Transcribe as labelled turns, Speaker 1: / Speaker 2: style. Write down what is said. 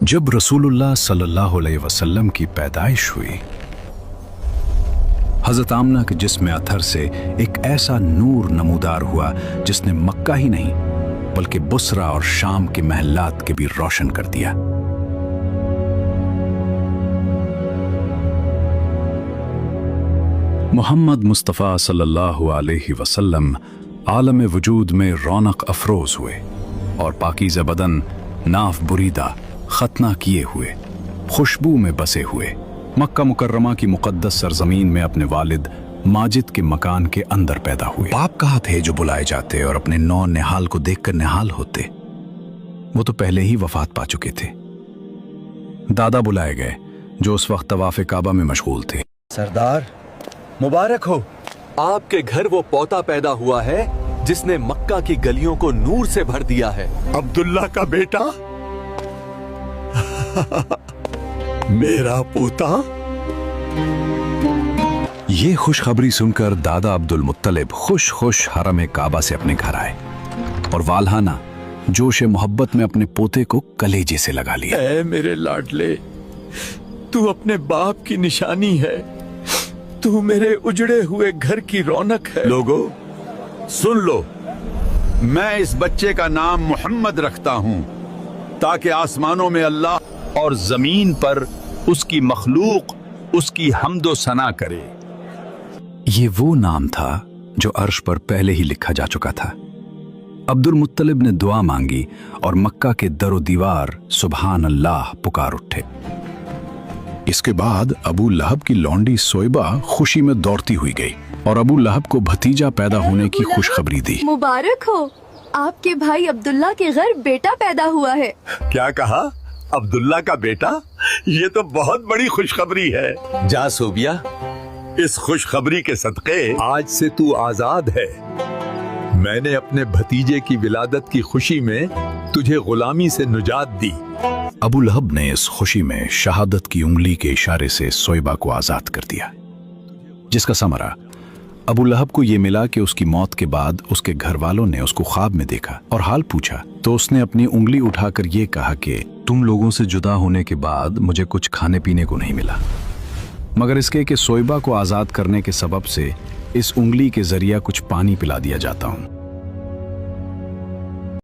Speaker 1: जब रसूलुल्लाह सल्लल्लाहु अलैहि वसल्लम की पैदाइश हुई, हज़रत आमना के जिस्म अथर से एक ऐसा नूर नमूदार हुआ जिसने मक्का ही नहीं बल्कि बुसरा और शाम के महल्लात के भी रोशन कर दिया। मोहम्मद मुस्तफ़ा सल्लल्लाहु अलैहि वसल्लम आलम वजूद में रौनक अफरोज हुए और पाकीज़ा बदन नाफ बुरीदा खतना किए हुए खुशबू में बसे हुए मक्का मुकर्रमा की मुकद्दस सरजमीन में अपने वालिद माजिद के मकान के अंदर पैदा हुए। बाप कहाँ थे जो बुलाए जाते और अपने नौ निहाल को देखकर निहाल होते? वो तो पहले ही वफात पा चुके थे। दादा बुलाए गए जो उस वक्त तवाफ़े काबा में मशगूल थे।
Speaker 2: सरदार मुबारक हो,
Speaker 3: आपके घर वो पोता पैदा हुआ है जिसने मक्का की गलियों को नूर से भर दिया है।
Speaker 2: अब्दुल्ला का बेटा मेरा पोता।
Speaker 1: ये खुशखबरी सुनकर दादा अब्दुल मुत्तलिब खुश खुश हरम काबा से अपने घर आए और वालहाना जोश मोहब्बत में अपने पोते को कलेजे से लगा लिया।
Speaker 2: ऐ मेरे लाडले, तू अपने बाप की निशानी है, तू मेरे उजड़े हुए घर की रौनक है।
Speaker 4: लोगों सुन लो, मैं इस बच्चे का नाम मोहम्मद रखता हूं ताकि आसमानों में अल्लाह और जमीन पर उसकी मखलूक उसकी हम्दो सना करे।
Speaker 1: ये वो नाम था जो अर्श पर पहले ही लिखा जा चुका था। अब्दुल मुत्तलिब ने दुआ मांगी और मक्का के दरो दीवार सुबहान अल्लाह पुकार उठे। इसके बाद अबू लहब की लौंडी सोइबा खुशी में दौड़ती हुई गई और अबू लहब को भतीजा पैदा होने की खुशखबरी दी।
Speaker 5: मुबारक हो, आपके भाई अब्दुल्ला के घर बेटा पैदा हुआ है।
Speaker 4: क्या कहा? अब्दुल्ला का बेटा? ये तो बहुत बड़ी खुशखबरी है।
Speaker 3: जा सोबिया,
Speaker 4: इस खुशखबरी के सदक़े आज से तू आजाद है। मैंने अपने भतीजे की विलादत की खुशी में तुझे गुलामी से निजात दी।
Speaker 1: अबू लहब ने इस खुशी में शहादत की उंगली के इशारे से सोइबा को आजाद कर दिया, जिसका समरा अबू लहब को यह मिला कि उसकी मौत के बाद उसके घर वालों ने उसको ख्वाब में देखा और हाल पूछा तो उसने अपनी उंगली उठाकर यह कहा कि तुम लोगों से जुदा होने के बाद मुझे कुछ खाने पीने को नहीं मिला, मगर इसके कि सोइबा को आजाद करने के सबब से इस उंगली के जरिया कुछ पानी पिला दिया जाता हूं।